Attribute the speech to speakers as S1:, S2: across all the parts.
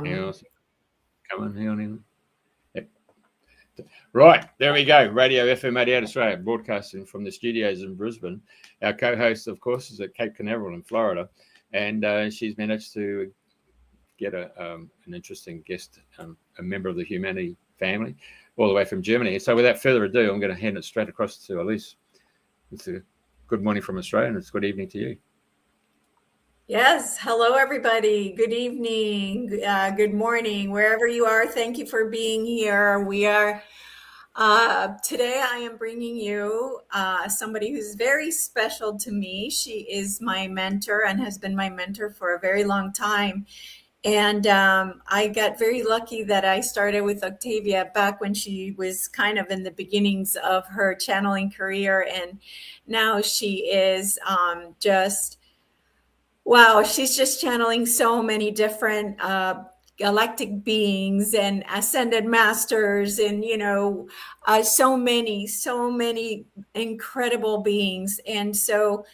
S1: Come on, hang on. Yep. Right, there we go. Radio FM88 Australia, broadcasting from the studios in Brisbane. Our co-host, of course, is at Cape Canaveral in Florida, and she's managed to get an interesting guest, a member of the Humanity family, all the way from Germany. So without further ado, I'm going to hand it straight across to Elise. It's a good morning from Australia, and it's good evening to you.
S2: Yes. Hello, everybody. Good evening. Good morning, wherever you are. Thank you for being here. We are today I am bringing you somebody who's very special to me. She is my mentor and has been my mentor for a very long time. And I got very lucky that I started with Octavia back when she was kind of in the beginnings of her channeling career. And now she is wow, she's just channeling so many different galactic beings and ascended masters and, so many incredible beings. And so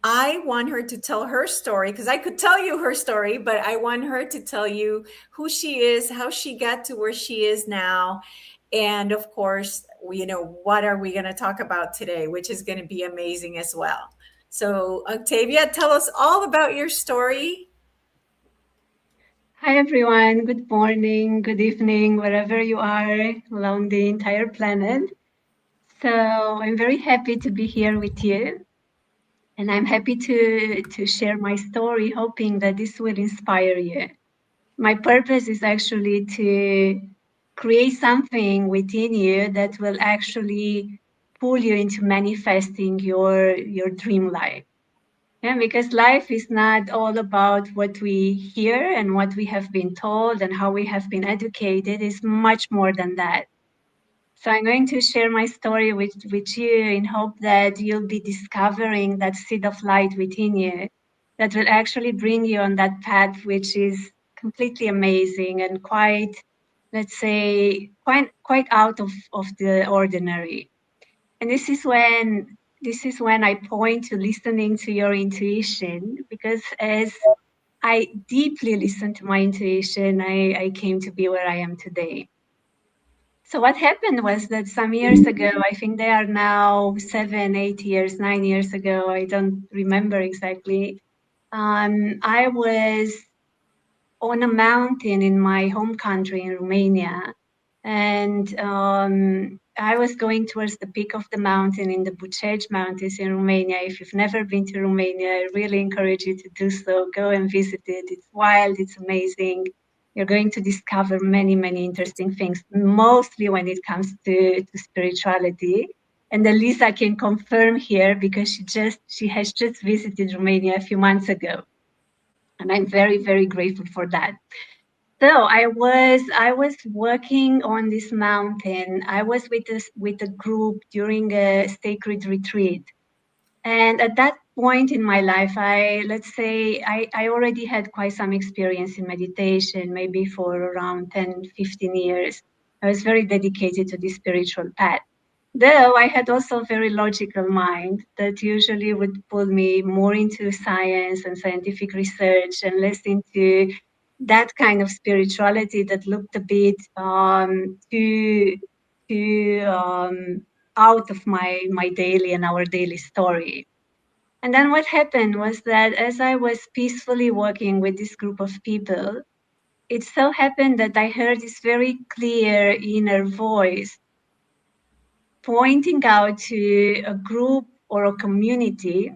S2: I want her to tell her story, because I could tell you her story, but I want her to tell you who she is, how she got to where she is now. And of course, what are we going to talk about today, which is going to be amazing as well. So Octavia, tell us all about your story.
S3: Hi, everyone. Good morning, good evening, wherever you are along the entire planet. So I'm very happy to be here with you. And I'm happy to share my story, hoping that this will inspire you. My purpose is actually to create something within you that will actually pull you into manifesting your dream life. Yeah, because life is not all about what we hear and what we have been told and how we have been educated. It's much more than that. So I'm going to share my story with you in hope that you'll be discovering that seed of light within you that will actually bring you on that path, which is completely amazing and quite, let's say, quite out of the ordinary. And this is when I point to listening to your intuition, because as I deeply listened to my intuition, I came to be where I am today. So what happened was that some years ago, I think they are now 7, 8 years, 9 years ago, I don't remember exactly. I was on a mountain in my home country in Romania. And I was going towards the peak of the mountain in the Bucegi Mountains in Romania. If you've never been to Romania, I really encourage you to do so. Go and visit it. It's wild, it's amazing. You're going to discover many, many interesting things, mostly when it comes to spirituality. And Elisa can confirm here because she has just visited Romania a few months ago. And I'm very, very grateful for that. So I was working on this mountain. I was with a group during a sacred retreat. And at that point in my life, I already had quite some experience in meditation, maybe for around 10, 15 years. I was very dedicated to this spiritual path. Though I had also a very logical mind that usually would pull me more into science and scientific research and less into that kind of spirituality that looked a bit too out of my daily and our daily story. And then what happened was that as I was peacefully working with this group of people, it so happened that I heard this very clear inner voice pointing out to a group or a community,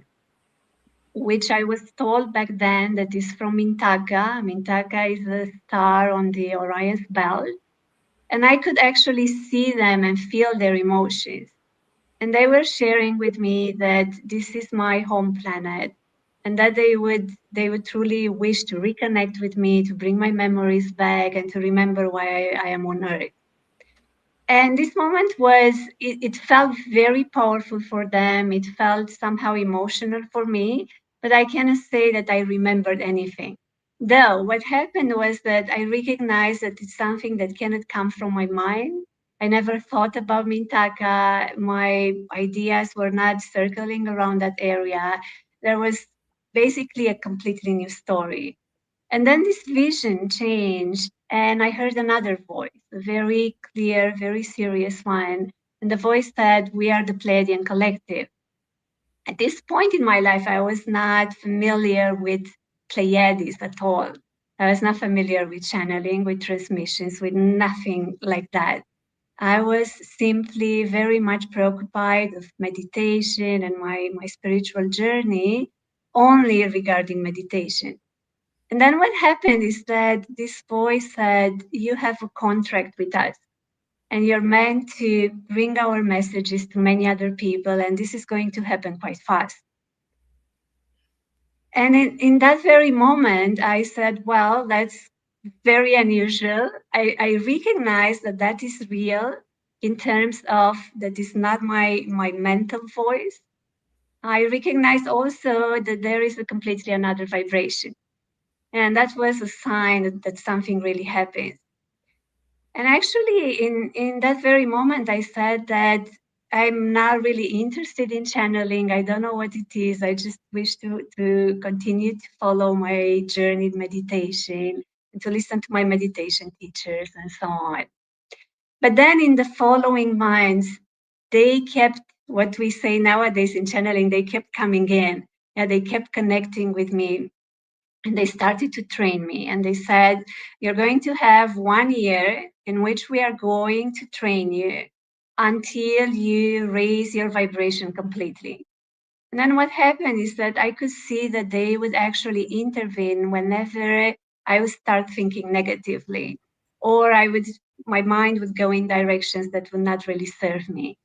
S3: which I was told back then that is from Mintaka. Mintaka is a star on the Orion's belt. And I could actually see them and feel their emotions. And they were sharing with me that this is my home planet and that they would truly wish to reconnect with me, to bring my memories back and to remember why I am on Earth. And this moment it felt very powerful for them. It felt somehow emotional for me, but I cannot say that I remembered anything. Though what happened was that I recognized that it's something that cannot come from my mind. I never thought about Mintaka. My ideas were not circling around that area. There was basically a completely new story. And then this vision changed, and I heard another voice, a very clear, very serious one. And the voice said, "We are the Pleiadian collective." At this point in my life, I was not familiar with Pleiades at all. I was not familiar with channeling, with transmissions, with nothing like that. I was simply very much preoccupied with meditation and my spiritual journey only regarding meditation. And then what happened is that this voice said, "You have a contract with us, and you're meant to bring our messages to many other people, and this is going to happen quite fast." And in that very moment, I said, well, that's very unusual. I recognize that that is real in terms of that is not my mental voice. I recognize also that there is a completely another vibration. And that was a sign that something really happens. And actually, in that very moment, I said that I'm not really interested in channeling. I don't know what it is. I just wish to continue to follow my journey in meditation and to listen to my meditation teachers and so on. But then in the following months, they kept, what we say nowadays in channeling, they kept coming in. Yeah, they kept connecting with me. And they started to train me, and they said, "You're going to have 1 year in which we are going to train you until you raise your vibration completely." And then what happened is that I could see that they would actually intervene whenever I would start thinking negatively, or my mind would go in directions that would not really serve me.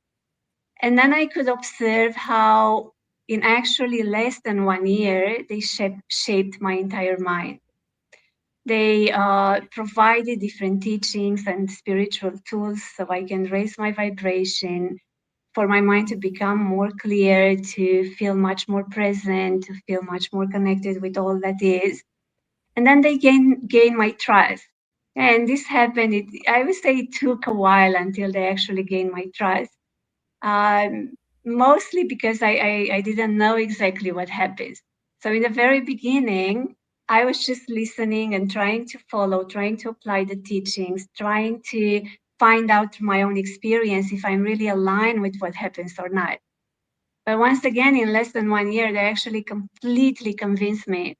S3: And then I could observe how in actually less than 1 year, they shaped my entire mind. They provided different teachings and spiritual tools so I can raise my vibration, for my mind to become more clear, to feel much more present, to feel much more connected with all that is. And then they gain my trust. And this happened, I would say it took a while until they actually gained my trust. Mostly because I didn't know exactly what happens. So in the very beginning, I was just listening and trying to follow, trying to apply the teachings, trying to find out through my own experience if I'm really aligned with what happens or not. But once again, in less than 1 year, they actually completely convinced me.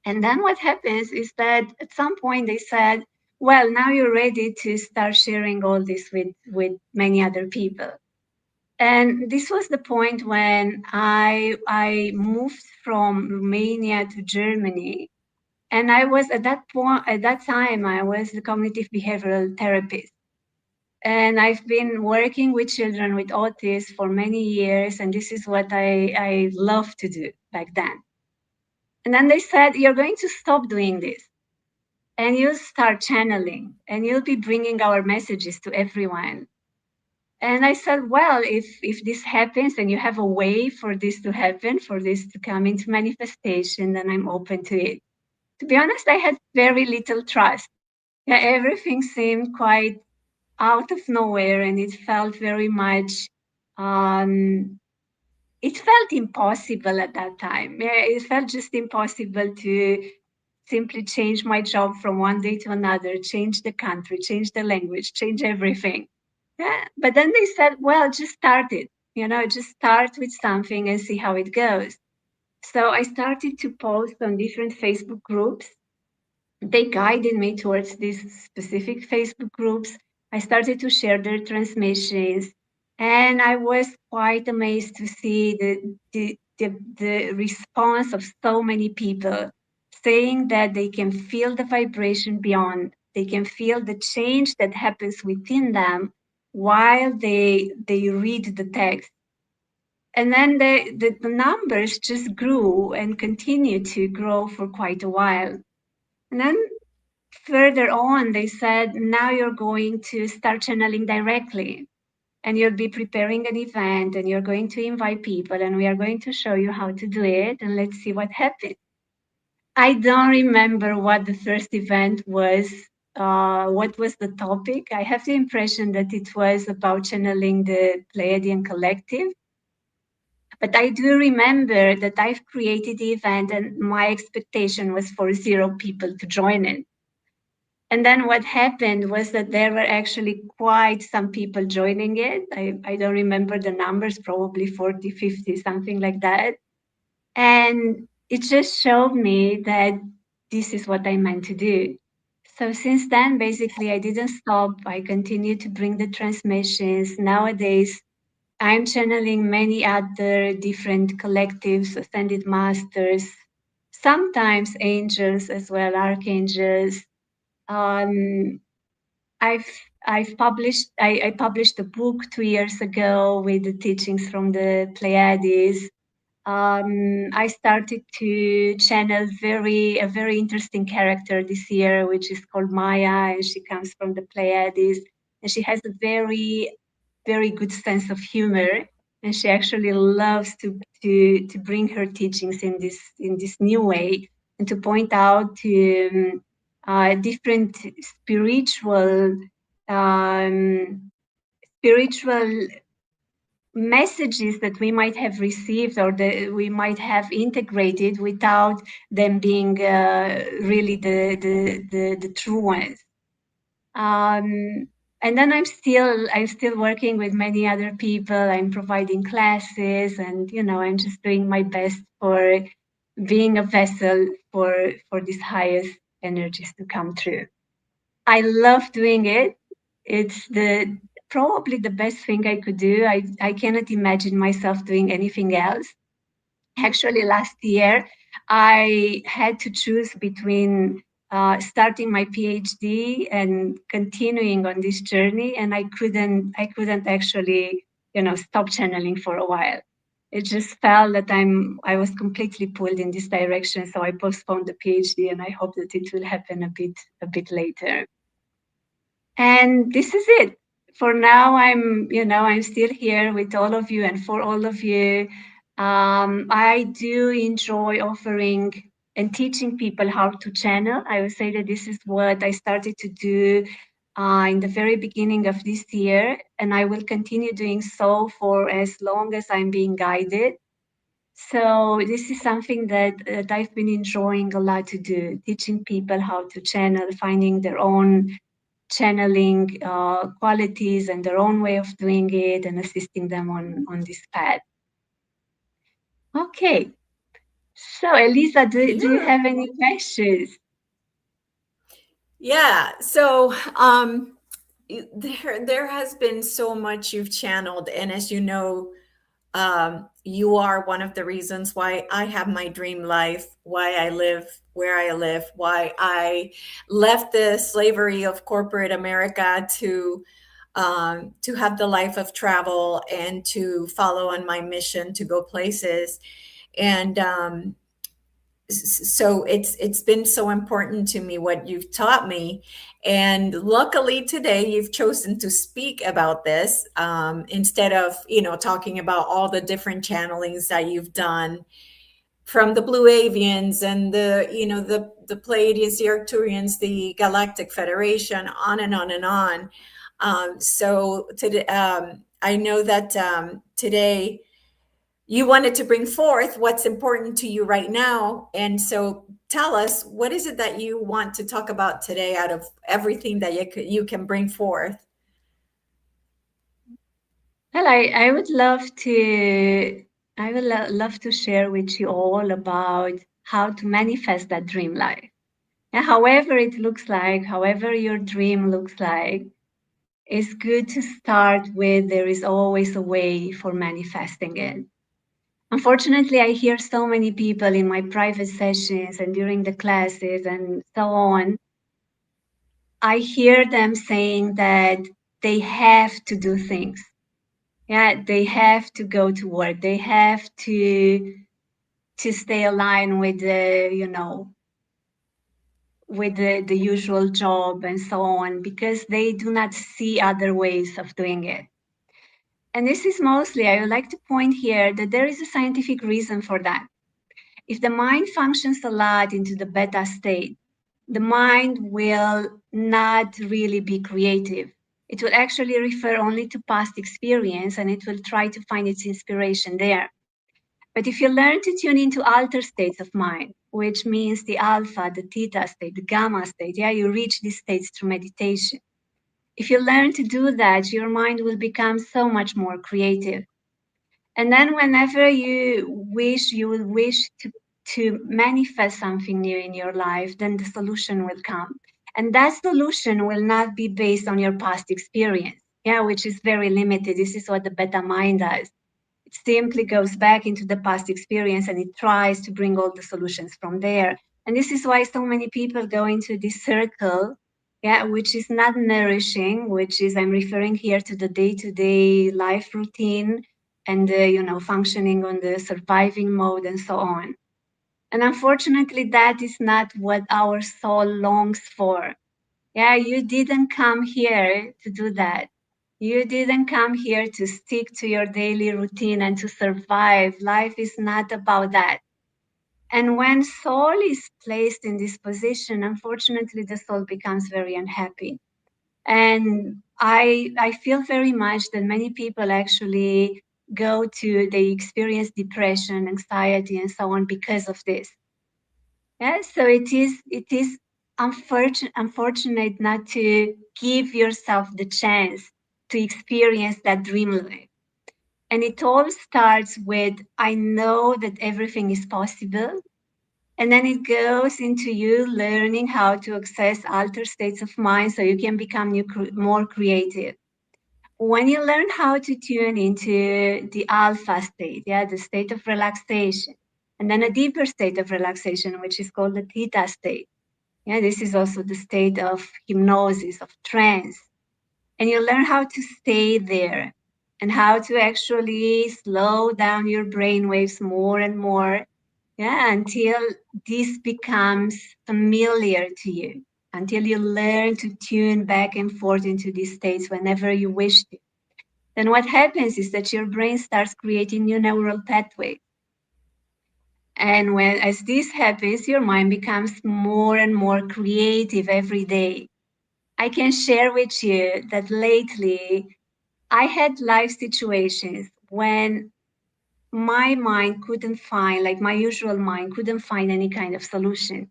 S3: And then what happens is that at some point they said, well, now you're ready to start sharing all this with many other people. And this was the point when I moved from Romania to Germany. And I was at that time, I was a cognitive behavioral therapist. And I've been working with children with autism for many years. And this is what I love to do back then. And then they said, "You're going to stop doing this, and you'll start channeling, and you'll be bringing our messages to everyone." And I said, well, if this happens and you have a way for this to happen, for this to come into manifestation, then I'm open to it. To be honest, I had very little trust. Yeah, everything seemed quite out of nowhere, and it felt very much, it felt impossible at that time. Yeah, it felt just impossible to simply change my job from one day to another, change the country, change the language, change everything. Yeah, but then they said, well, just start it, just start with something and see how it goes. So I started to post on different Facebook groups. They guided me towards these specific Facebook groups. I started to share their transmissions, and I was quite amazed to see the response of so many people saying that they can feel the vibration beyond, they can feel the change that happens within them while they read the text. And then the numbers just grew and continued to grow for quite a while. And then further on, they said, now you're going to start channeling directly, and you'll be preparing an event, and you're going to invite people, and we are going to show you how to do it, and let's see what happens. I don't remember what the first event was, what was the topic. I have the impression that it was about channeling the Pleiadian collective. But I do remember that I've created the event and my expectation was for 0 people to join it. And then what happened was that there were actually quite some people joining it. I don't remember the numbers, probably 40, 50, something like that. And it just showed me that this is what I meant to do. So since then, basically, I didn't stop. I continued to bring the transmissions. Nowadays, I'm channeling many other different collectives, ascended masters, sometimes angels as well, archangels. I've I published a book 2 years ago with the teachings from the Pleiades. I started to channel a very interesting character this year, which is called Maya, and she comes from the Pleiades, and she has a very good sense of humor, and she actually loves to bring her teachings in this new way and to point out to different spiritual messages that we might have received or that we might have integrated without them being really the true ones. And then I'm still working with many other people. I'm providing classes, and I'm just doing my best for being a vessel for these highest energies to come through. I love doing it. It's probably the best thing I could do. I cannot imagine myself doing anything else. Actually, last year, I had to choose between starting my PhD and continuing on this journey, and I couldn't actually, stop channeling for a while. It just felt that I was completely pulled in this direction, so I postponed the PhD, and I hope that it will happen a bit later. And this is it. For now, I'm still here with all of you and for all of you. I do enjoy offering and teaching people how to channel. I would say that this is what I started to do in the very beginning of this year, and I will continue doing so for as long as I'm being guided. So this is something that I've been enjoying a lot to do, teaching people how to channel, finding their own channeling qualities and their own way of doing it, and assisting them on this path. Okay, so Elisa, do you have any questions?
S2: Yeah, so there has been so much you've channeled, and as you know, you are one of the reasons why I have my dream life, why I live where I live, why I left the slavery of corporate America to have the life of travel and to follow on my mission to go places. And so it's been so important to me what you've taught me, and luckily today you've chosen to speak about this instead of talking about all the different channelings that you've done from the Blue Avians and the Pleiades, the Arcturians, the Galactic Federation, on and on and on. So today, I know that today you wanted to bring forth what's important to you right now. And so tell us, what is it that you want to talk about today out of everything that you can bring forth?
S3: Well, I would love to share with you all about how to manifest that dream life. And however it looks like, however your dream looks like, it's good to start with there is always a way for manifesting it. Unfortunately, I hear so many people in my private sessions and during the classes and so on. I hear them saying that they have to do things. Yeah, they have to go to work. They have to stay aligned with the usual job and so on, because they do not see other ways of doing it. And this is mostly, I would like to point here that there is a scientific reason for that. If the mind functions a lot into the beta state, the mind will not really be creative. It will actually refer only to past experience, and it will try to find its inspiration there. But if you learn to tune into altered states of mind, which means the alpha, the theta state, the gamma state, you reach these states through meditation. If you learn to do that, your mind will become so much more creative. And then whenever you will wish to manifest something new in your life, then the solution will come. And that solution will not be based on your past experience, which is very limited. This is what the beta mind does. It simply goes back into the past experience and it tries to bring all the solutions from there. And this is why so many people go into this circle, which is not nourishing, which is, I'm referring here to the day-to-day life routine and, functioning on the surviving mode and so on. And unfortunately, that is not what our soul longs for. You didn't come here to do that. You didn't come here to stick to your daily routine and to survive. Life is not about that. And when soul is placed in this position, unfortunately, the soul becomes very unhappy. And I feel very much that many people actually they experience depression, anxiety, and so on because of this. So it is unfortunate not to give yourself the chance to experience that dream life. And it all starts with, I know that everything is possible. And then it goes into you learning how to access altered states of mind so you can become more creative. When you learn how to tune into the alpha state, the state of relaxation, and then a deeper state of relaxation, which is called the theta state. This is also the state of hypnosis, of trance. And you learn how to stay there and how to actually slow down your brain waves more and more, until this becomes familiar to you, until you learn to tune back and forth into these states whenever you wish to. Then what happens is that your brain starts creating new neural pathways. And as this happens, your mind becomes more and more creative every day. I can share with you that lately I had life situations when my mind couldn't find, like my usual mind couldn't find any kind of solution.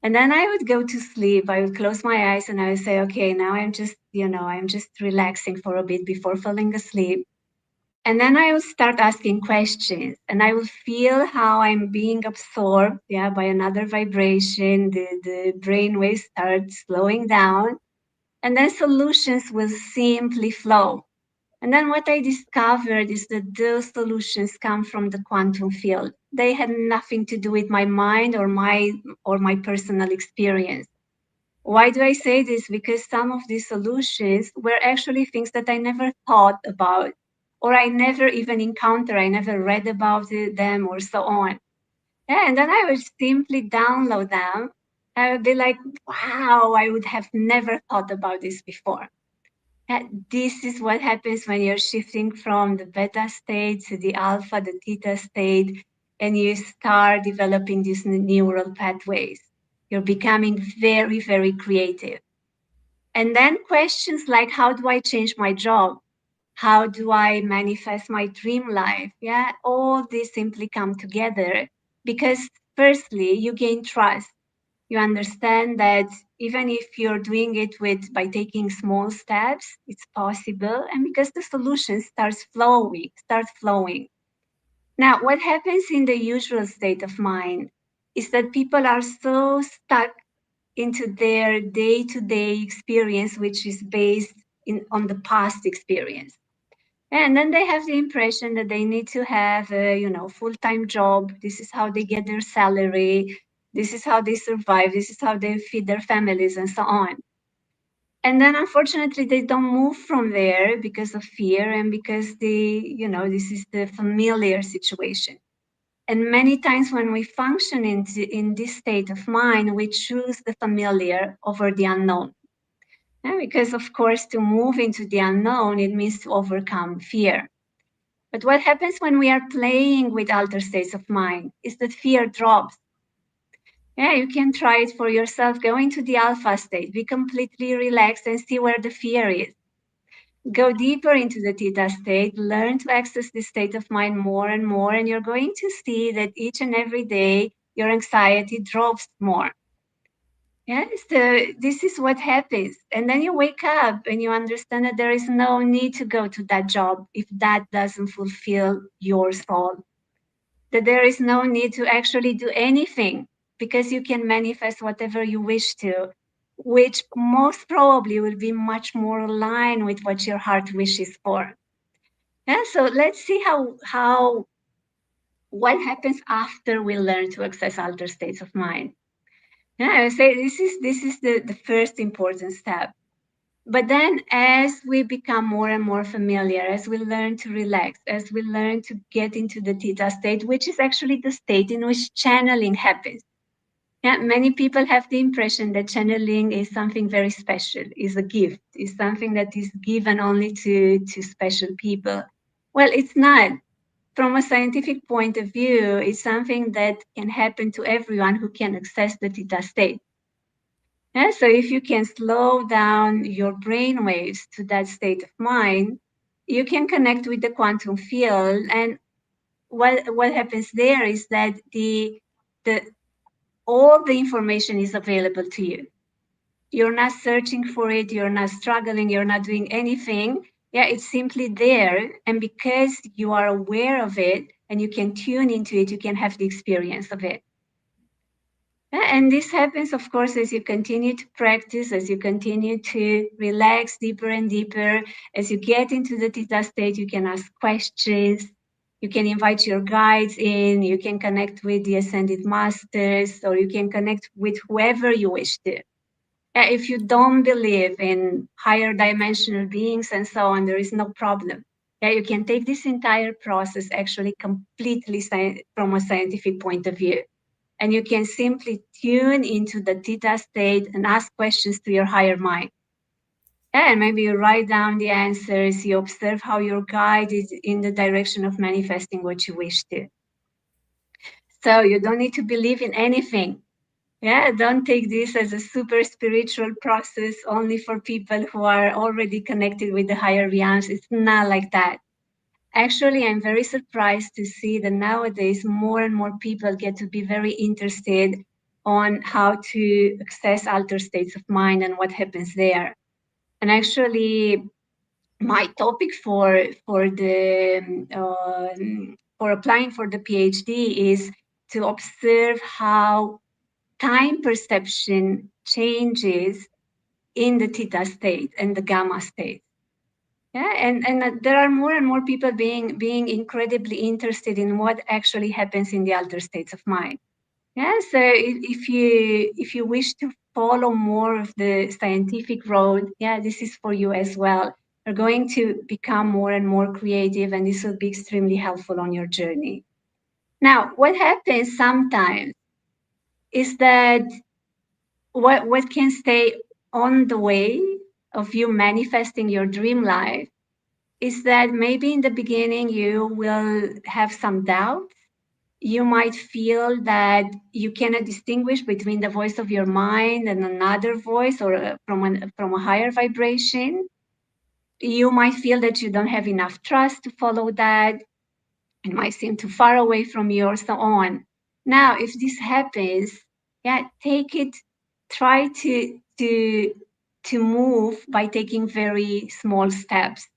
S3: And then I would go to sleep, I would close my eyes and I would say, okay, now I'm just relaxing for a bit before falling asleep. And then I would start asking questions and I would feel how I'm being absorbed by another vibration. The brain waves start slowing down and then solutions will simply flow. And then what I discovered is that those solutions come from the quantum field. They had nothing to do with my mind or my personal experience. Why do I say this? Because some of these solutions were actually things that I never thought about, or I never even encountered, I never read about them or so on. And then I would simply download them. I would be like, wow, I would have never thought about this before. This is what happens when you're shifting from the beta state to the alpha, the theta state, and you start developing these neural pathways. You're becoming very, very creative. And then questions like, how do I change my job? How do I manifest my dream life? All these simply come together because firstly, you gain trust. You understand that even if you're doing it by taking small steps, it's possible. And because the solution starts flowing. Now, what happens in the usual state of mind is that people are so stuck into their day-to-day experience, which is based on the past experience. And then they have the impression that they need to have a full-time job. This is how they get their salary. This is how they survive. This is how they feed their families and so on. And then unfortunately, they don't move from there because of fear and because this is the familiar situation. And many times when we function in this state of mind, we choose the familiar over the unknown. Because of course, to move into the unknown, it means to overcome fear. But what happens when we are playing with altered states of mind is that fear drops. You can try it for yourself. Go into the alpha state, be completely relaxed and see where the fear is. Go deeper into the theta state, learn to access this state of mind more and more, and you're going to see that each and every day your anxiety drops more. Yeah, so this is what happens. And then you wake up and you understand that there is no need to go to that job if that doesn't fulfill your soul. That there is no need to actually do anything because you can manifest whatever you wish to, which most probably will be much more aligned with what your heart wishes for. Yeah, so let's see what happens after we learn to access altered states of mind. Yeah, I would say this is the first important step. But then as we become more and more familiar, as we learn to relax, as we learn to get into the theta state, which is actually the state in which channeling happens. Yeah, many people have the impression that channeling is something very special, is a gift, is something that is given only to special people. Well, it's not. From a scientific point of view, it's something that can happen to everyone who can access the theta state. Yeah, so if you can slow down your brain waves to that state of mind, you can connect with the quantum field. And what happens there is that all the information is available to you. You're not searching for it, you're not struggling, you're not doing anything. Yeah, it's simply there. And because you are aware of it and you can tune into it, you can have the experience of it. And this happens, of course, as you continue to practice, as you continue to relax deeper and deeper. As you get into the theta state, you can ask questions. You can invite your guides in. You can connect with the ascended masters, or you can connect with whoever you wish to. If you don't believe in higher dimensional beings and so on, there is no problem. You can take this entire process actually completely from a scientific point of view. And you can simply tune into the theta state and ask questions to your higher mind. And maybe you write down the answers, you observe how your guide is in the direction of manifesting what you wish to. So you don't need to believe in anything. Yeah, don't take this as a super spiritual process only for people who are already connected with the higher realms. It's not like that. Actually, I'm very surprised to see that nowadays more and more people get to be very interested on how to access altered states of mind and what happens there. And actually, my topic for applying for the PhD is to observe how time perception changes in the theta state and the gamma state. Yeah, and there are more and more people being incredibly interested in what actually happens in the altered states of mind. Yeah, so if you wish to follow more of the scientific road, yeah, this is for you as well. You're going to become more and more creative, and this will be extremely helpful on your journey. Now, what happens sometimes is that what can stay on the way of you manifesting your dream life is that maybe in the beginning you will have some doubts. You might feel that you cannot distinguish between the voice of your mind and another voice or from a higher vibration. You might feel that you don't have enough trust to follow that. It might seem too far away from you or so on. Now, if this happens, yeah, take it, try to move by taking very small steps.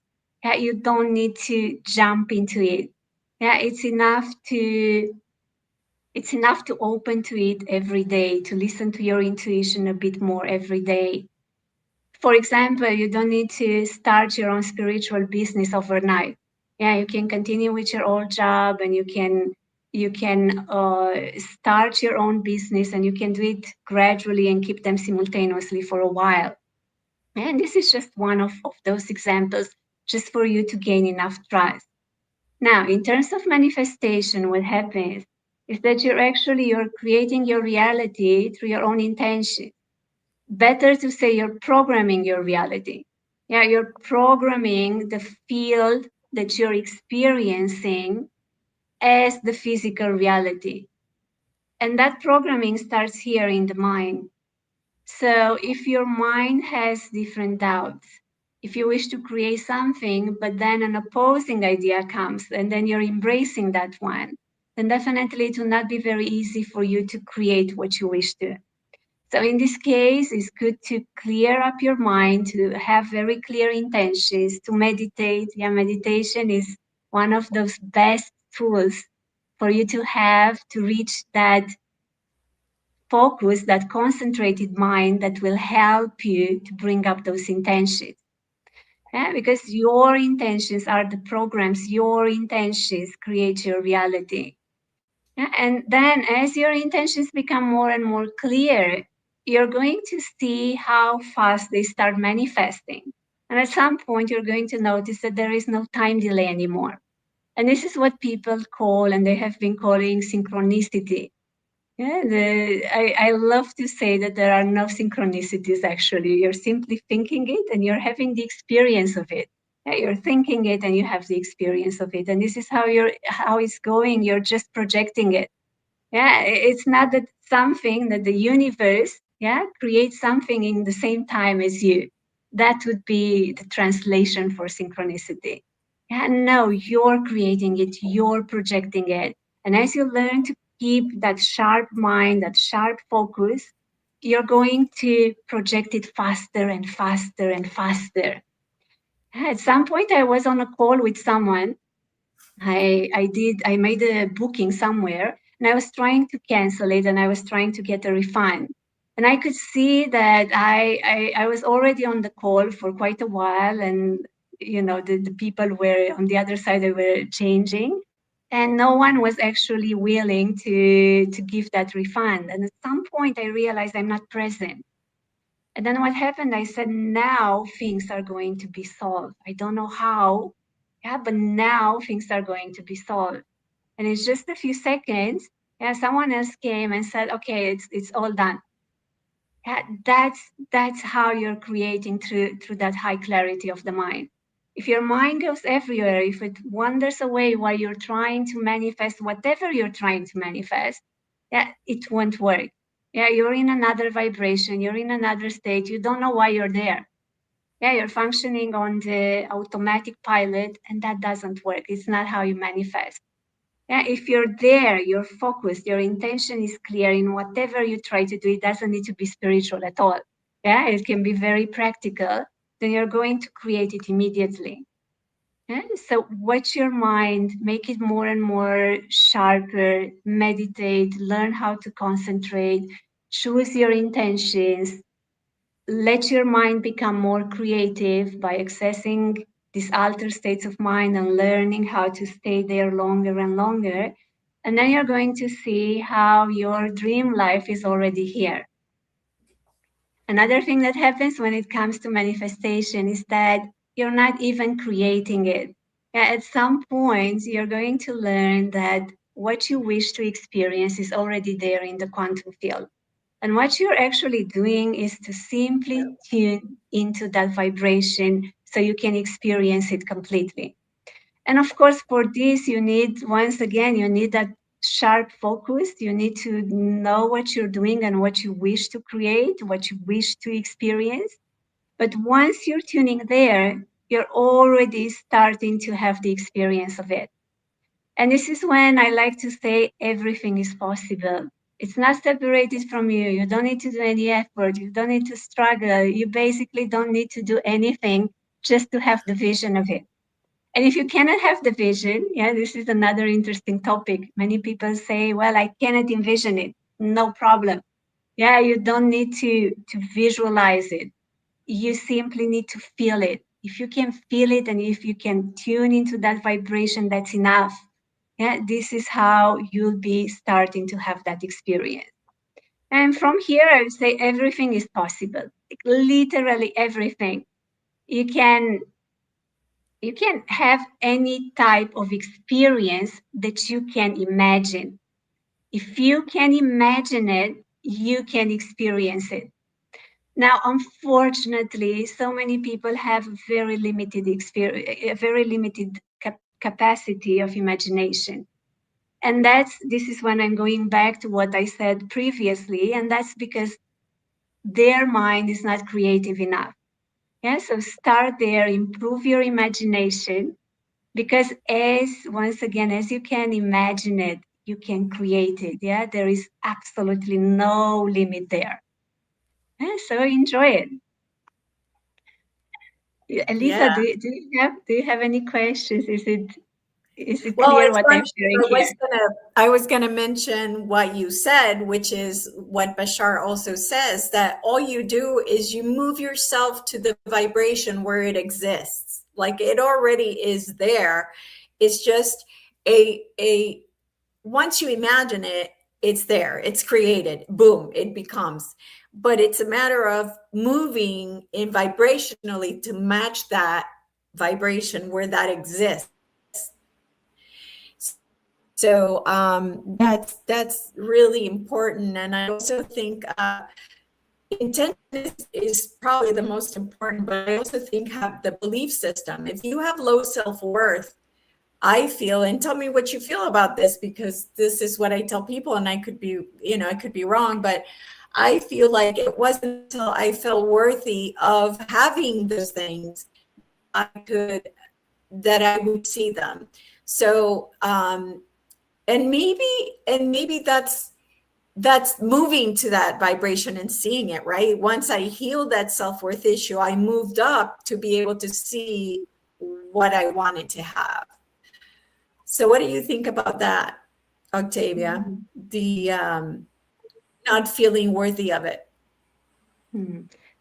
S3: Yeah, you don't need to jump into it. Yeah, it's enough to open to it every day, to listen to your intuition a bit more every day. For example, you don't need to start your own spiritual business overnight. Yeah, you can continue with your old job, and you can start your own business, and you can do it gradually and keep them simultaneously for a while. And this is just one of those examples, just for you to gain enough trust. Now, in terms of manifestation, what happens is that you're creating your reality through your own intention. Better to say you're programming your reality. Yeah, you're programming the field that you're experiencing as the physical reality. And that programming starts here in the mind. So if your mind has different doubts, If you wish to create something, but then an opposing idea comes and then you're embracing that one, then definitely it will not be very easy for you to create what you wish to. So in this case, it's good to clear up your mind, to have very clear intentions, to meditate. Yeah, meditation is one of those best tools for you to have to reach that focus, that concentrated mind that will help you to bring up those intentions. Yeah, because your intentions are the programs, your intentions create your reality. Yeah, and then as your intentions become more and more clear, you're going to see how fast they start manifesting. And at some point, you're going to notice that there is no time delay anymore. And this is what people call, and they have been calling, synchronicity. Yeah, I love to say that there are no synchronicities actually. You're simply thinking it and you're having the experience of it. Yeah, you're thinking it and you have the experience of it. And this is how it's going. You're just projecting it. Yeah, it's not that something that the universe, yeah, creates something in the same time as you. That would be the translation for synchronicity. Yeah, no, you're creating it, you're projecting it. And as you learn to keep that sharp mind, that sharp focus, you're going to project it faster and faster and faster. At some point, I was on a call with someone. I made a booking somewhere and I was trying to cancel it and I was trying to get a refund. And I could see that I was already on the call for quite a while, and the people were on the other side, they were changing, and no one was actually willing to give that refund. And at some point I realized I'm not present. And then what happened, I said, now things are going to be solved. I don't know how, yeah, but now things are going to be solved. And it's just a few seconds, yeah, someone else came and said, okay, it's all done. Yeah, that's how you're creating through that high clarity of the mind. If your mind goes everywhere, if it wanders away while you're trying to manifest whatever you're trying to manifest, yeah, it won't work. Yeah, you're in another vibration, you're in another state, you don't know why you're there. Yeah, you're functioning on the automatic pilot, and that doesn't work. It's not how you manifest. Yeah, if you're there, you're focused, your intention is clear in whatever you try to do, it doesn't need to be spiritual at all. Yeah, it can be very practical, then you're going to create it immediately. Yeah? So watch your mind, make it more and more sharper, meditate, learn how to concentrate, choose your intentions, let your mind become more creative by accessing these altered states of mind and learning how to stay there longer and longer. And then you're going to see how your dream life is already here. Another thing that happens when it comes to manifestation is that you're not even creating it. At some point, you're going to learn that what you wish to experience is already there in the quantum field. And what you're actually doing is to simply tune into that vibration so you can experience it completely. And of course, for this, you need that sharp focus. You need to know what you're doing and what you wish to create, what you wish to experience. But once you're tuning there, you're already starting to have the experience of it. And this is when I like to say everything is possible. It's not separated from you. You don't need to do any effort. You don't need to struggle. You basically don't need to do anything just to have the vision of it. And if you cannot have the vision, yeah, this is another interesting topic. Many people say, well, I cannot envision it. No problem. Yeah, you don't need to visualize it. You simply need to feel it. If you can feel it and if you can tune into that vibration, that's enough. Yeah, this is how you'll be starting to have that experience. And from here, I would say everything is possible. Like literally everything. You can have any type of experience that you can imagine. If you can imagine it, you can experience it. Now, unfortunately, so many people have very limited experience, a very limited capacity of imagination. And this is when I'm going back to what I said previously, and that's because their mind is not creative enough. Yeah, so start there, improve your imagination, because once again, as you can imagine it, you can create it. Yeah, there is absolutely no limit there. Yeah, so enjoy it. Elisa,
S2: Yeah.
S3: do you have any questions? Is it
S2: Well,
S3: clear
S2: it's
S3: what I'm
S2: funny.
S3: sharing here?
S2: I was gonna mention what you said, which is what Bashar also says, that all you do is you move yourself to the vibration where it exists. Like it already is there. It's just a once you imagine it, it's there, it's created, boom, it becomes. But it's a matter of moving in vibrationally to match that vibration where that exists. So that's really important. And I also think intention is probably the most important, but I also think have the belief system. If you have low self-worth, I feel, and tell me what you feel about this, because this is what I tell people, and I could be, I could be wrong, but I feel like it wasn't until I felt worthy of having those things that I would see them. So, and maybe that's moving to that vibration and seeing it, right? Once I healed that self-worth issue, I moved up to be able to see what I wanted to have. So what do you think about that, Octavia? The not feeling worthy of it.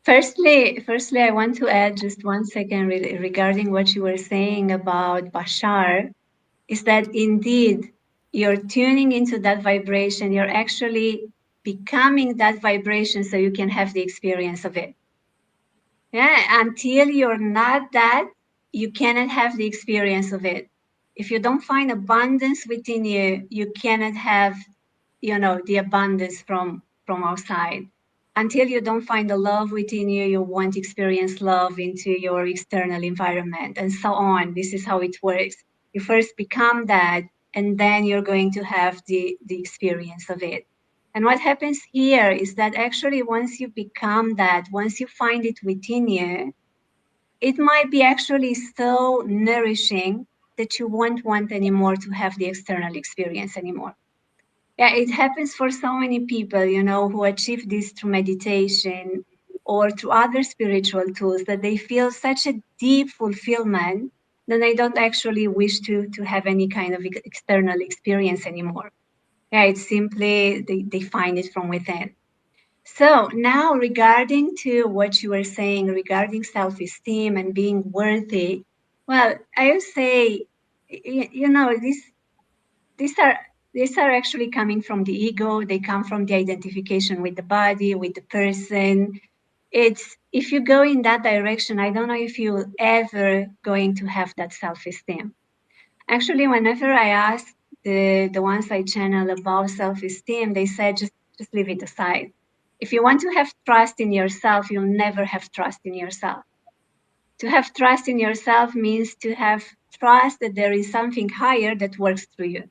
S3: Firstly, I want to add just 1 second regarding what you were saying about Bashar, is that indeed you're tuning into that vibration. You're actually becoming that vibration so you can have the experience of it. Yeah, until you're not that, you cannot have the experience of it. If you don't find abundance within you, you cannot have, the abundance from outside. Until you don't find the love within you, you won't experience love into your external environment, and so on. This is how it works. You first become that, and then you're going to have the experience of it. And what happens here is that actually once you become that, once you find it within you, it might be actually so nourishing that you won't want anymore to have the external experience anymore. Yeah, it happens for so many people, who achieve this through meditation or through other spiritual tools, that they feel such a deep fulfillment that they don't actually wish to have any kind of external experience anymore. Yeah, it's simply they find it from within. So now regarding to what you were saying regarding self-esteem and being worthy, well, I would say, these are actually coming from the ego. They come from the identification with the body, with the person. If you go in that direction, I don't know if you're ever going to have that self-esteem. Actually, whenever I ask the ones I channel about self-esteem, they said just leave it aside. If you want to have trust in yourself, you'll never have trust in yourself. To have trust in yourself means to have trust that there is something higher that works through you.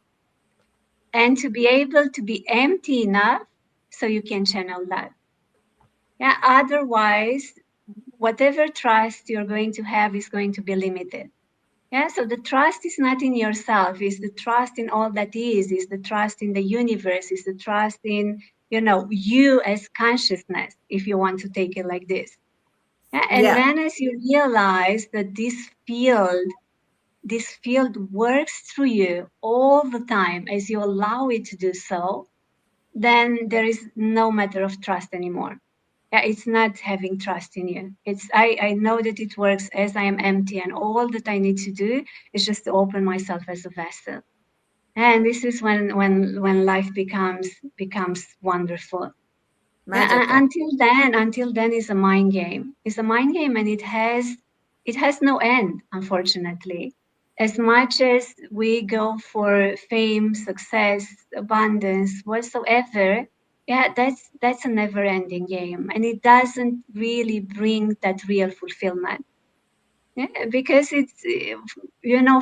S3: And to be able to be empty enough so you can channel that. Yeah, otherwise, whatever trust you're going to have is going to be limited. Yeah, so the trust is not in yourself, it's the trust in all that is the trust in the universe, is the trust in, you as consciousness, if you want to take it like this. Yeah, and then as you realize that this field works through you all the time, as you allow it to do so, then there is no matter of trust anymore. Yeah, it's not having trust in you. It's I know that it works as I am empty, and all that I need to do is just to open myself as a vessel. And this is when life becomes wonderful.
S2: Magical.
S3: Until then is a mind game. It's a mind game, and it has no end, unfortunately. As much as we go for fame, success, abundance, whatsoever, yeah, that's a never-ending game, and it doesn't really bring that real fulfillment. Yeah, because it's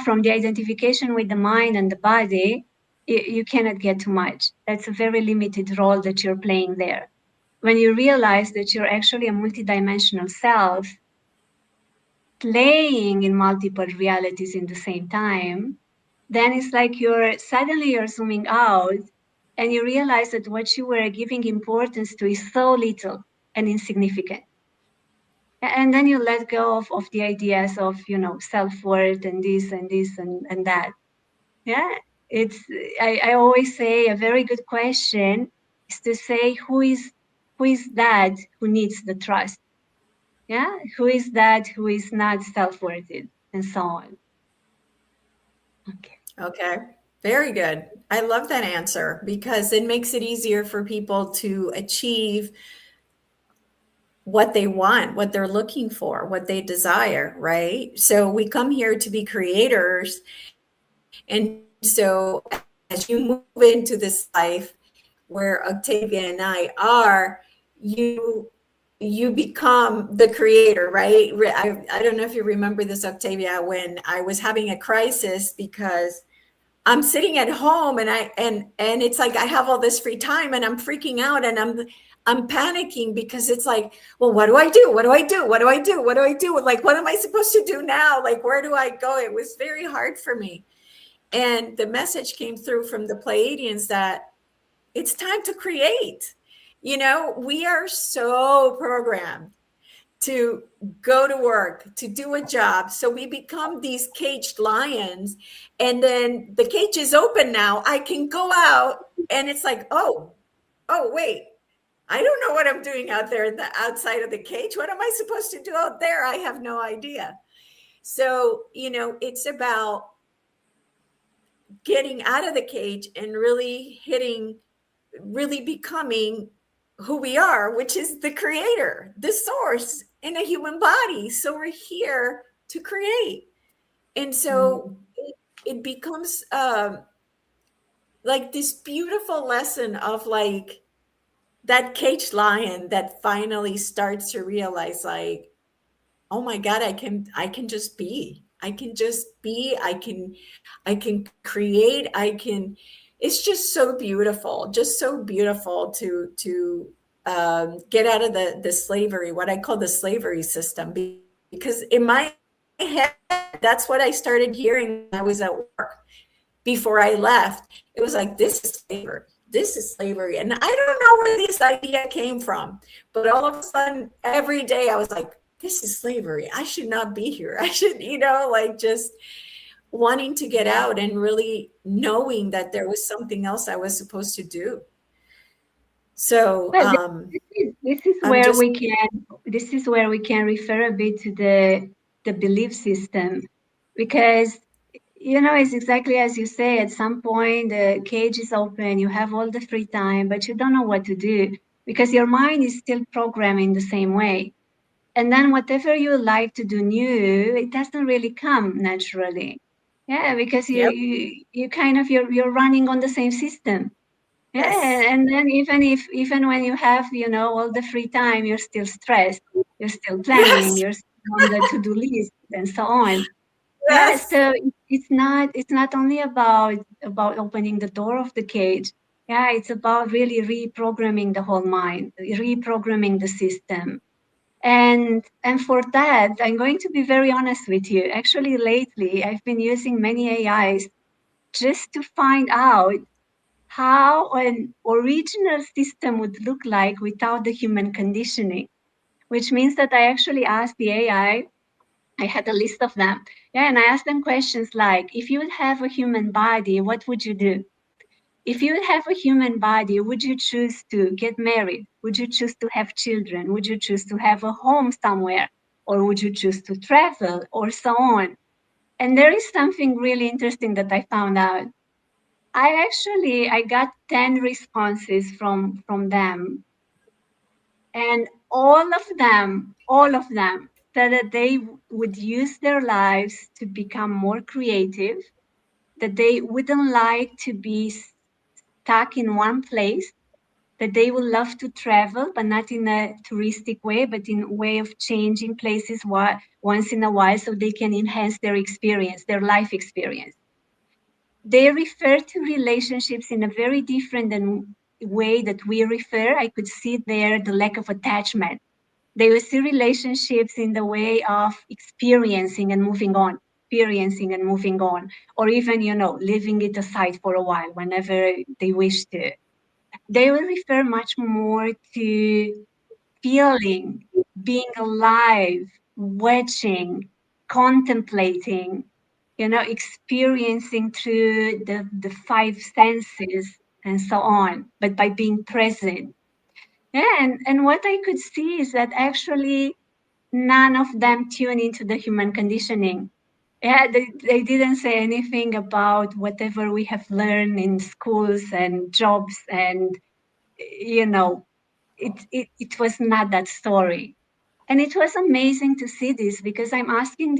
S3: from the identification with the mind and the body, you cannot get too much. That's a very limited role that you're playing there. When you realize that you're actually a multidimensional self, playing in multiple realities in the same time, then it's like you're zooming out and you realize that what you were giving importance to is so little and insignificant. And then you let go of the ideas of, self-worth and this and this and that. Yeah, I always say a very good question is to say, who is that who needs the trust? Yeah, who is that who is not self-worthy, and so on.
S2: Okay. Very good. I love that answer because it makes it easier for people to achieve what they want, what they're looking for, what they desire, right? So we come here to be creators. And so as you move into this life where Octavia and I are, you become the creator, right? I don't know if you remember this, Octavia, when I was having a crisis because I'm sitting at home and it's like I have all this free time and I'm freaking out and I'm panicking because it's like, well, what do I do? What do I do? What do I do? What do I do? Like, what am I supposed to do now? Like, where do I go? It was very hard for me. And the message came through from the Pleiadians that it's time to create. We are so programmed to go to work, to do a job. So we become these caged lions. And then the cage is open now. I can go out and it's like, oh, wait, I don't know what I'm doing out there in the outside of the cage. What am I supposed to do out there? I have no idea. So, it's about getting out of the cage and really becoming who we are, which is the creator, the source in a human body. So we're here to create. And so it becomes like this beautiful lesson of like that caged lion that finally starts to realize like, oh my God, I can just be. I can just be. I can create. It's just so beautiful to get out of the slavery, what I call the slavery system, because in my head, that's what I started hearing when I was at work before I left. It was like, this is slavery. This is slavery. And I don't know where this idea came from, but all of a sudden, every day I was like, this is slavery. I should not be here. I should, like just wanting to get out and really knowing that there was something else I was supposed to do. So
S3: this is where we can refer a bit to the belief system, because it's exactly as you say. At some point the cage is open, you have all the free time, but you don't know what to do because your mind is still programming the same way. And then whatever you like to do new, it doesn't really come naturally. Yeah, because you kind of you're running on the same system. Yeah,
S2: yes.
S3: and then even when you have all the free time, you're still stressed, you're still planning, you're still on the to-do list and so on.
S2: Yes.
S3: Yeah, so it's not only about opening the door of the cage. Yeah, it's about really reprogramming the whole mind, reprogramming the system. And for that, I'm going to be very honest with you. Actually, lately, I've been using many AIs just to find out how an original system would look like without the human conditioning, which means that I actually asked the AI, I had a list of them. Yeah, and I asked them questions like, if you would have a human body, what would you do? If you would have a human body, would you choose to get married? Would you choose to have children? Would you choose to have a home somewhere? Or would you choose to travel, or so on? And there is something really interesting that I found out. I got 10 responses from them. And all of them said that they would use their lives to become more creative, that they wouldn't like to be stuck in one place, that they would love to travel, but not in a touristic way, but in a way of changing places once in a while so they can enhance their experience, their life experience. They refer to relationships in a very different way that we refer. I could see there the lack of attachment. They will see relationships in the way of experiencing and moving on, or even, leaving it aside for a while whenever they wish to. They will refer much more to feeling, being alive, watching, contemplating, experiencing through the five senses and so on, but by being present. Yeah, and what I could see is that actually none of them tune into the human conditioning. Yeah, they didn't say anything about whatever we have learned in schools and jobs, and it was not that story. And it was amazing to see this, because I'm asking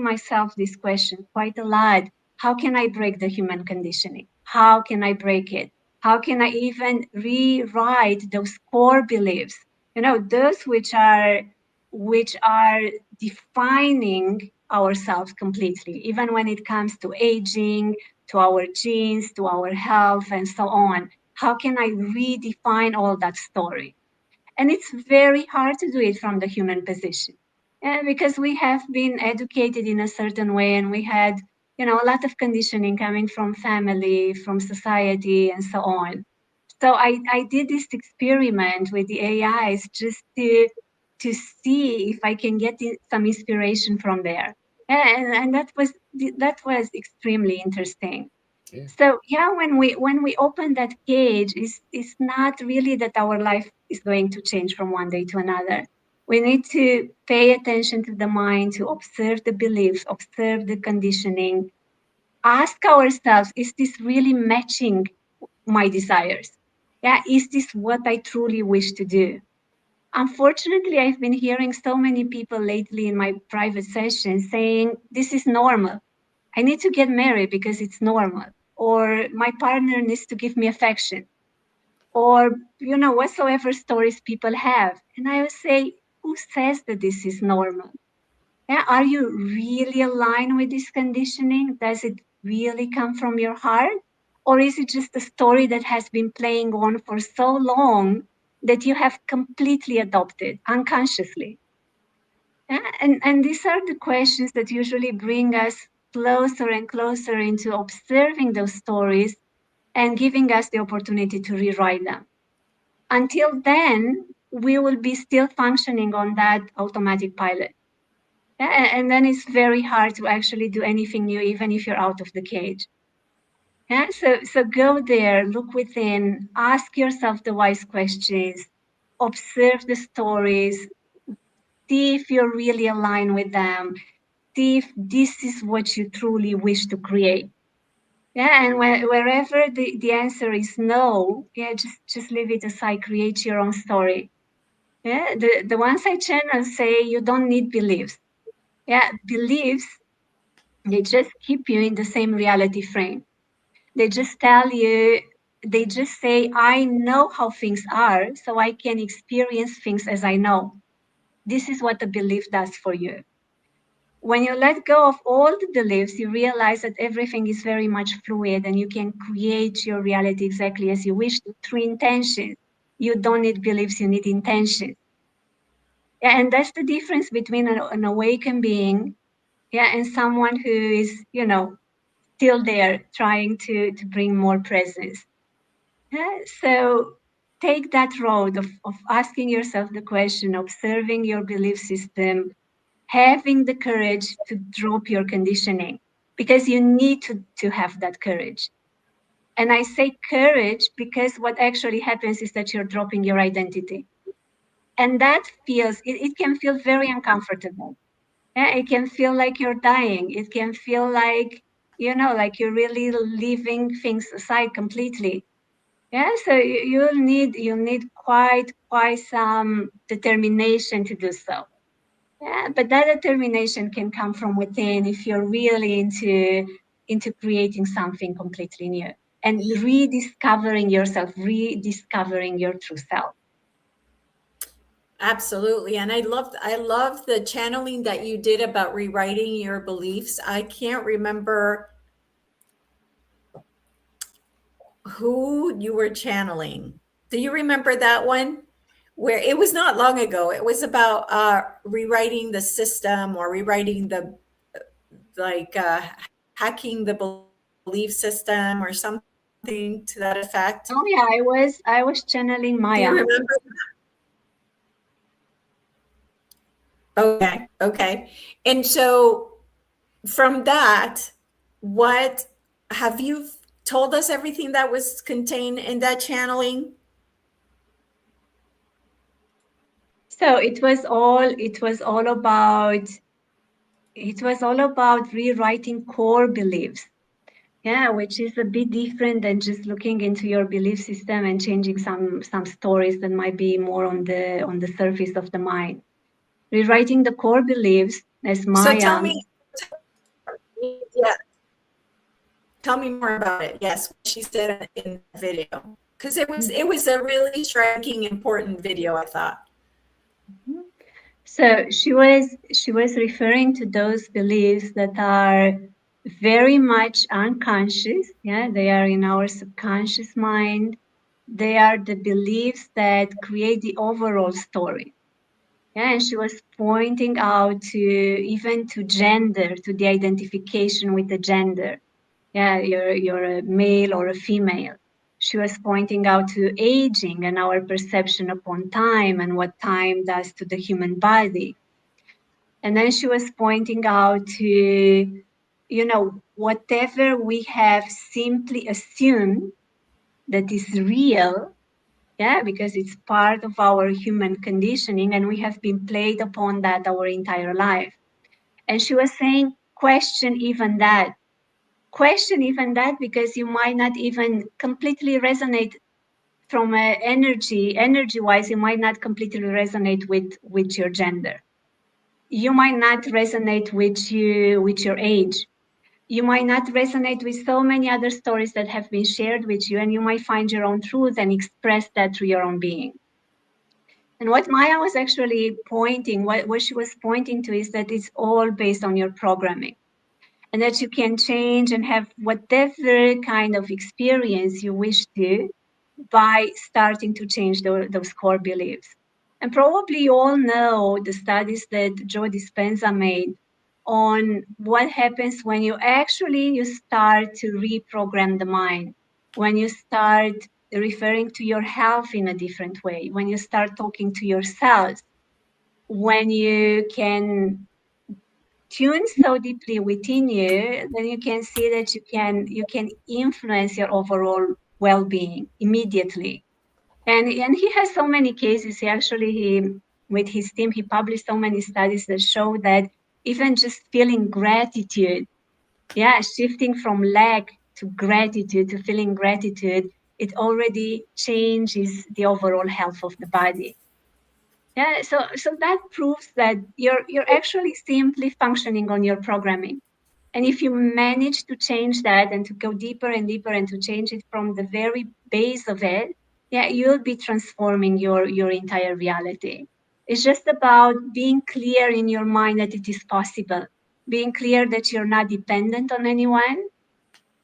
S3: myself this question quite a lot. How can I break the human conditioning? How can I break it? How can I even rewrite those core beliefs? Those which are defining ourselves completely, even when it comes to aging, to our genes, to our health, and so on. How can I redefine all that story? And it's very hard to do it from the human position, because we have been educated in a certain way, and we had, a lot of conditioning coming from family, from society, and so on. So I did this experiment with the AIs just to see if I can get some inspiration from there. And that was extremely interesting.
S1: Yeah.
S3: So yeah, when we open that cage, it's not really that our life is going to change from one day to another. We need to pay attention to the mind, to observe the beliefs, observe the conditioning, ask ourselves, is this really matching my desires? Yeah, is this what I truly wish to do? Unfortunately, I've been hearing so many people lately in my private sessions saying this is normal. I need to get married because it's normal. Or my partner needs to give me affection. Or, whatsoever stories people have. And I would say, who says that this is normal? Yeah, are you really aligned with this conditioning? Does it really come from your heart? Or is it just a story that has been playing on for so long that you have completely adopted unconsciously? Yeah, and these are the questions that usually bring us closer and closer into observing those stories and giving us the opportunity to rewrite them. Until then, we will be still functioning on that automatic pilot. Yeah, and then it's very hard to actually do anything new, even if you're out of the cage. Yeah, so go there, look within, ask yourself the wise questions, observe the stories, see if you're really aligned with them, see if this is what you truly wish to create. Yeah, and wherever the answer is no, yeah, just leave it aside, create your own story. Yeah, the ones I channel say you don't need beliefs. Yeah, beliefs, they just keep you in the same reality frame. They just tell you, they just say, I know how things are, so I can experience things as I know. This is what a belief does for you. When you let go of all the beliefs, you realize that everything is very much fluid and you can create your reality exactly as you wish to through intention. You don't need beliefs, you need intention. Yeah, and that's the difference between an awakened being, yeah, and someone who is, still there trying to bring more presence. Yeah, so take that road of asking yourself the question, observing your belief system, having the courage to drop your conditioning, because you need to have that courage. And I say courage because what actually happens is that you're dropping your identity. And that it can feel very uncomfortable. Yeah, it can feel like you're dying. It can feel like, like you're really leaving things aside completely. Yeah, so you need quite some determination to do so. Yeah, but that determination can come from within if you're really into creating something completely new and rediscovering yourself, rediscovering your true self.
S2: Absolutely. And I love the channeling that you did about rewriting your beliefs. I can't remember who you were channeling. Do you remember that one? where it was not long ago. It was about rewriting the system or rewriting the hacking the belief system or something to that effect.
S3: Oh yeah, I was channeling Maya.
S2: Do you remember? Okay. And so from that, what have you told us everything that was contained in that channeling?
S3: So it was all about rewriting core beliefs. Yeah, which is a bit different than just looking into your belief system and changing some stories that might be more on the surface of the mind. Rewriting the core beliefs, as Maya.
S2: So tell me more about it. Yes, what she said in the video, because it was a really striking, important video, I thought.
S3: So she was referring to those beliefs that are very much unconscious. Yeah, they are in our subconscious mind. They are the beliefs that create the overall story. Yeah, and she was pointing out to gender, to the identification with the gender. Yeah, you're a male or a female. She was pointing out to aging and our perception upon time and what time does to the human body. And then she was pointing out to, whatever we have simply assumed that is real, yeah, because it's part of our human conditioning and we have been played upon that our entire life. And she was saying, question even that, because you might not even completely resonate from energy wise, you might not completely resonate with your gender. You might not resonate with your age. You might not resonate with so many other stories that have been shared with you, and you might find your own truth and express that through your own being. And what Maya was actually pointing, what she was pointing to is that it's all based on your programming, and that you can change and have whatever kind of experience you wish to by starting to change those core beliefs. And probably you all know the studies that Joe Dispenza made on what happens when you start to reprogram the mind, when you start referring to your health in a different way, when you start talking to yourself, when you can tune so deeply within you, then you can see that you can influence your overall well-being immediately. And he has so many cases. With his team, he published so many studies that show that even just feeling gratitude, shifting from lack to gratitude, to feeling gratitude, it already changes the overall health of the body. Yeah, so that proves that you're actually simply functioning on your programming. And if you manage to change that and to go deeper and deeper and to change it from the very base of it, you'll be transforming your entire reality. It's just about being clear in your mind that it is possible, being clear that you're not dependent on anyone,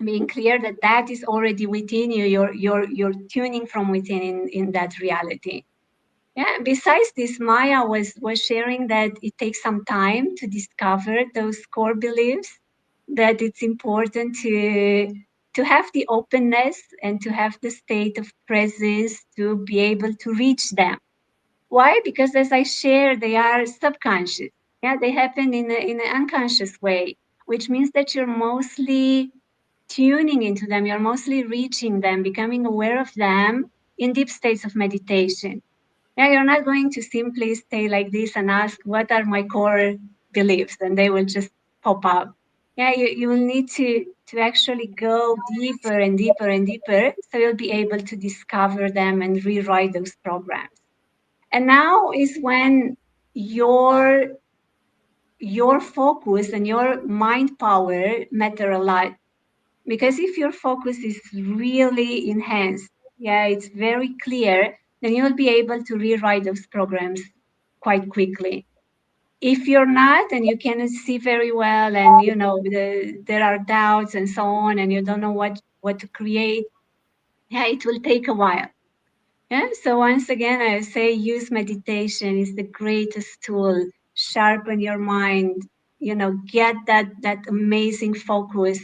S3: being clear that that is already within you. You're tuning from within in that reality. Yeah. Besides this, Maya was sharing that it takes some time to discover those core beliefs, that it's important to have the openness and to have the state of presence to be able to reach them. Why? Because as I share, they are subconscious. Yeah, they happen in an unconscious way, which means that you're mostly tuning into them, you're mostly reaching them, becoming aware of them in deep states of meditation. Yeah, you're not going to simply stay like this and ask, what are my core beliefs? And they will just pop up. Yeah, you will need to actually go deeper and deeper and deeper, so you'll be able to discover them and rewrite those programs. And now is when your focus and your mind power matter a lot. Because if your focus is really enhanced, it's very clear, then you'll be able to rewrite those programs quite quickly. If you're not, and you cannot see very well, and there are doubts and so on, and you don't know what to create, it will take a while. Yeah. So once again, I say use meditation is the greatest tool. Sharpen your mind. Get that amazing focus,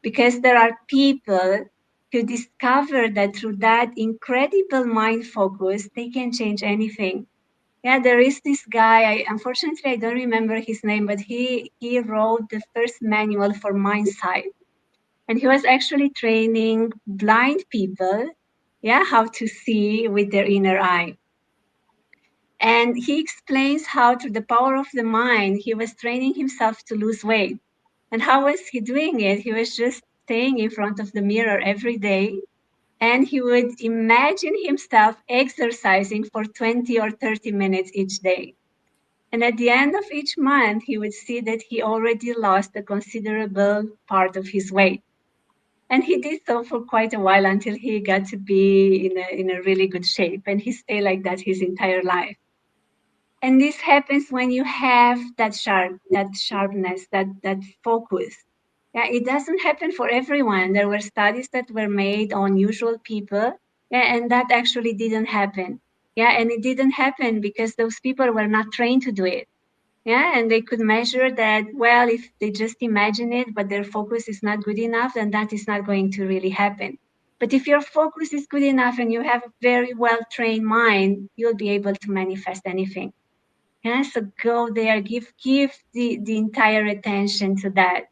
S3: because there are people who discover that through that incredible mind focus, they can change anything. Yeah, there is this guy. Unfortunately, I don't remember his name, but he wrote the first manual for mindsight, and he was actually training blind people, yeah, how to see with their inner eye. And he explains how through the power of the mind, he was training himself to lose weight. And how was he doing it? He was just staying in front of the mirror every day, and he would imagine himself exercising for 20 or 30 minutes each day. And at the end of each month, he would see that he already lost a considerable part of his weight. And he did so for quite a while until he got to be in a really good shape. And he stayed like that his entire life. And this happens when you have that sharpness, that focus. Yeah, it doesn't happen for everyone. There were studies that were made on usual people, yeah, and that actually didn't happen. Yeah, and it didn't happen because those people were not trained to do it. Yeah, and they could measure that, well, if they just imagine it, but their focus is not good enough, then that is not going to really happen. But if your focus is good enough and you have a very well-trained mind, you'll be able to manifest anything. Yeah, so go there, give the entire attention to that.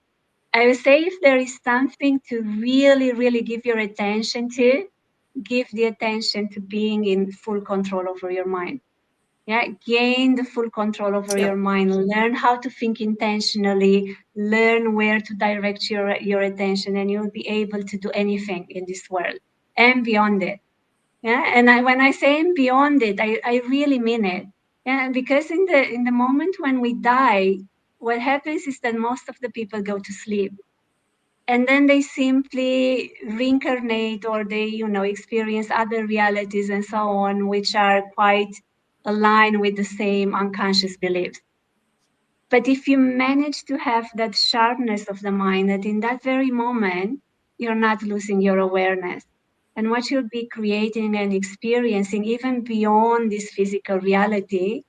S3: I would say if there is something to really, really give your attention to, give the attention to being in full control over your mind. Yeah, gain the full control over your mind. Learn how to think intentionally. Learn where to direct your attention, and you'll be able to do anything in this world and beyond it. Yeah, and when I say and beyond it, I really mean it. Yeah, because in the moment when we die, what happens is that most of the people go to sleep, and then they simply reincarnate, or they experience other realities and so on, which are quite aligned with the same unconscious beliefs. But if you manage to have that sharpness of the mind, that in that very moment you're not losing your awareness, and what you'll be creating and experiencing even beyond this physical reality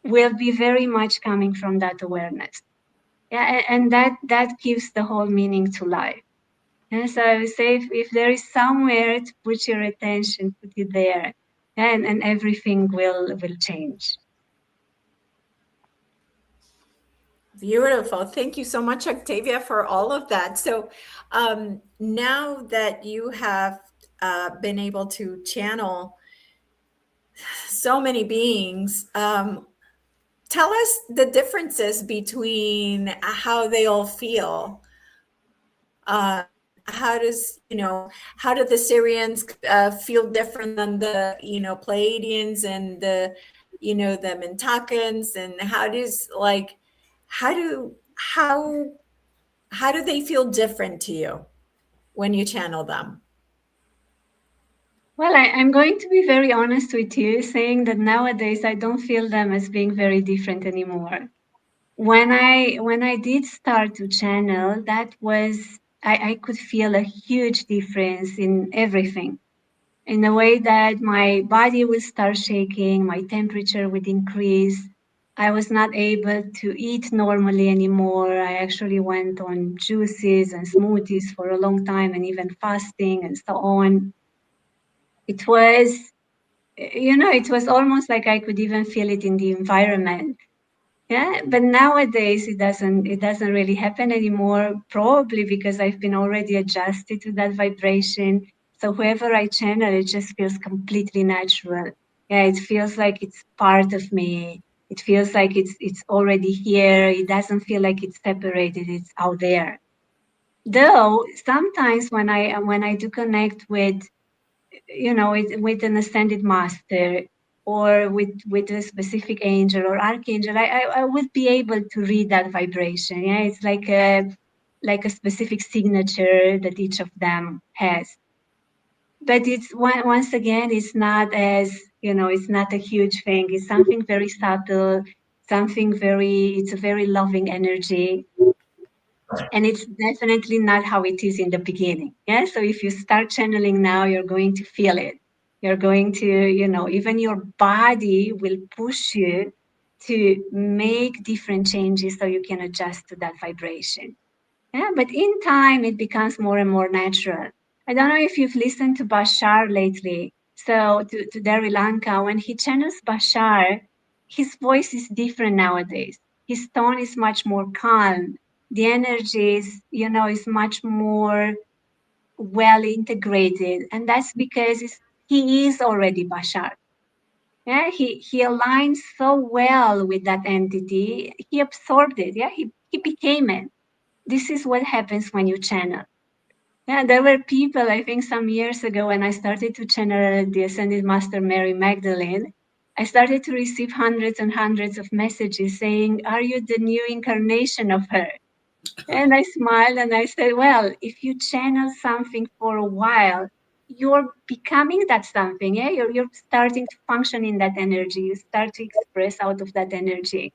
S3: will be very much coming from that awareness. Yeah, and that gives the whole meaning to life. And so I would say if there is somewhere to put your attention, put it there, and everything will change.
S2: Beautiful. Thank you so much, Octavia, for all of that. So now that you have been able to channel so many beings, tell us the differences between how they all feel. How do the Syrians feel different than the Pleiadians and the Mintakans, and how do they feel different to you when you channel them?
S3: Well, I'm going to be very honest with you, saying that nowadays I don't feel them as being very different anymore. When I did start to channel, that was I could feel a huge difference in everything. In the way that my body would start shaking, my temperature would increase. I was not able to eat normally anymore. I actually went on juices and smoothies for a long time, and even fasting and so on. It was, it was almost like I could even feel it in the environment. Yeah, but nowadays it doesn't really happen anymore, probably because I've been already adjusted to that vibration. So whoever I channel, it just feels completely natural. Yeah, it feels like it's part of me. It feels like it's already here. It doesn't feel like it's separated. It's out there. Though sometimes when I do connect with with an ascended master, or with a specific angel or archangel, I would be able to read that vibration. Yeah, it's like a specific signature that each of them has. But it's once again, it's not as it's not a huge thing. It's something very subtle, it's a very loving energy. And it's definitely not how it is in the beginning. Yeah. So if you start channeling now, you're going to feel it. You're going to, even your body will push you to make different changes so you can adjust to that vibration. Yeah, but in time, it becomes more and more natural. I don't know if you've listened to Bashar lately. So to Dari Lanka, when he channels Bashar, his voice is different nowadays. His tone is much more calm. The energy is much more well integrated. And that's because he is already Bashar. Yeah, he aligns so well with that entity. He absorbed it. Yeah, he became it. This is what happens when you channel. Yeah, there were people, I think some years ago when I started to channel the Ascended Master Mary Magdalene, I started to receive hundreds and hundreds of messages saying, "Are you the new incarnation of her?" And I smiled and I said, well, if you channel something for a while, you're becoming that something. Yeah, you're starting to function in that energy. You start to express out of that energy.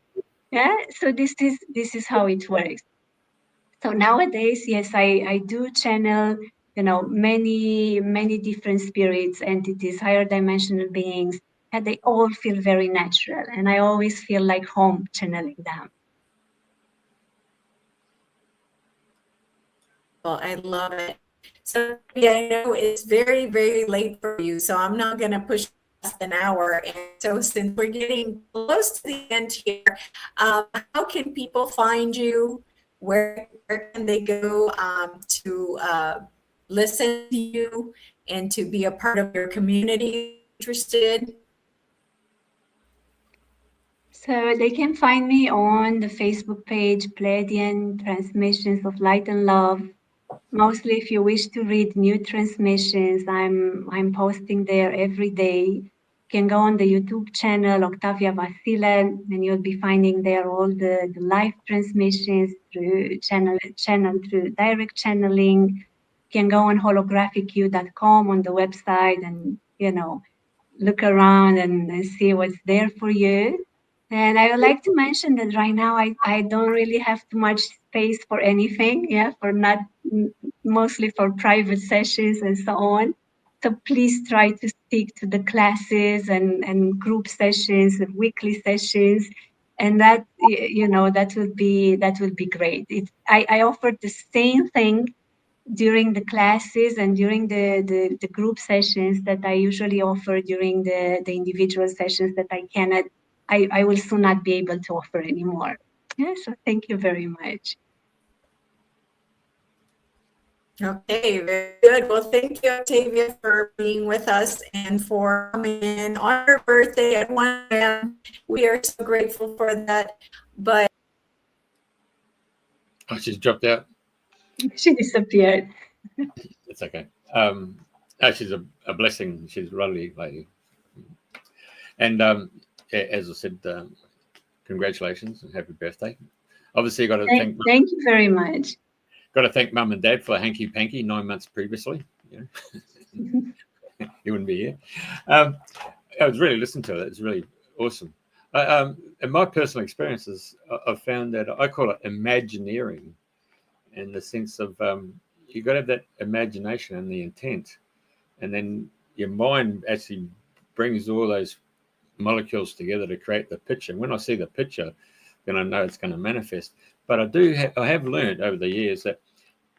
S3: Yeah, so this is how it works. So nowadays, yes, I do channel, many different spirits, entities, higher dimensional beings, and they all feel very natural. And I always feel like home channeling them.
S2: Well, I love it. So yeah, I know it's very, very late for you, so I'm not going to push past an hour. And so since we're getting close to the end here, how can people find you? Where can they go to listen to you and to be a part of your community interested?
S3: So they can find me on the Facebook page, Pleiadian Transmissions of Light and Love. Mostly if you wish to read new transmissions, I'm posting there every day. You can go on the YouTube channel, Octavia Vasile, and you'll be finding there all the live transmissions through channel through direct channeling. You can go on holographicu.com on the website and, look around and see what's there for you. And I would like to mention that right now I don't really have too much space for anything, for not mostly for private sessions and so on. So please try to stick to the classes and group sessions and weekly sessions. And that, that would be great. I offer the same thing during the classes and during the group sessions that I usually offer during the individual sessions that I will soon not be able to offer anymore. Yeah, so thank you very much.
S2: Okay, very good. Well, thank you, Octavia, for being with us and for coming in on her birthday at 1 a.m. We are so grateful for that. But
S1: she's dropped out.
S3: She disappeared.
S1: It's okay. She's a blessing. She's a lovely lady. And as I said, congratulations and happy birthday. Obviously, got to
S3: thank you very much.
S1: Got to thank Mum and Dad for hanky panky 9 months previously. You wouldn't be here. I was really listening to it. It's really awesome. In my personal experiences, I've found that I call it imagineering, in the sense of you've got to have that imagination and the intent, and then your mind actually brings all those molecules together to create the picture. When I see the picture, then I know it's going to manifest. But I have learned over the years that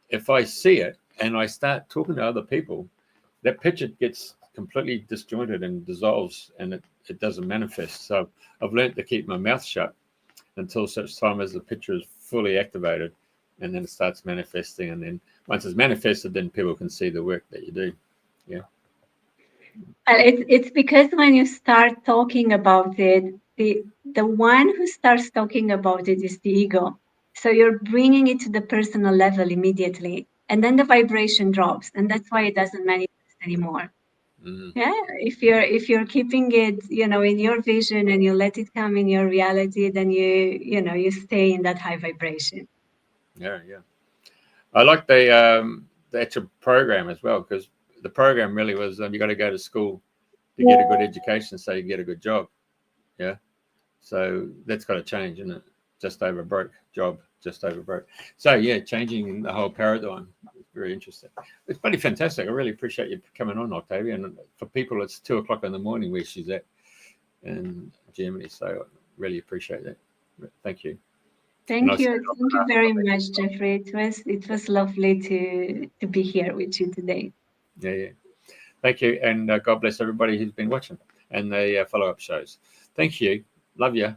S1: if I see it and I start talking to other people, that picture gets completely disjointed and dissolves, and it doesn't manifest. So I've learned to keep my mouth shut until such time as the picture is fully activated, and then it starts manifesting. And then once it's manifested, then people can see the work that you do. Yeah.
S3: It's because when you start talking about it, the one who starts talking about it is the ego. So you're bringing it to the personal level immediately, and then the vibration drops, and that's why it doesn't manifest anymore. Mm-hmm. Yeah, if you're keeping it, in your vision, and you let it come in your reality, then you stay in that high vibration.
S1: Yeah. I like the actual program as well, because the program really was you got to go to school to get a good education so you get a good job. Yeah. So that's got to change, isn't it? just over broke, job just over broke. So yeah, changing the whole paradigm. It's very interesting. It's pretty fantastic. I really appreciate you coming on, Octavia. And for people, it's 2:00 in the morning where she's at in Germany. So I really appreciate that. Thank you.
S3: Thank you very much, Jeffrey. It was lovely to be here with you today.
S1: Yeah. Thank you, and God bless everybody who's been watching and the follow-up shows. Thank you. Love you.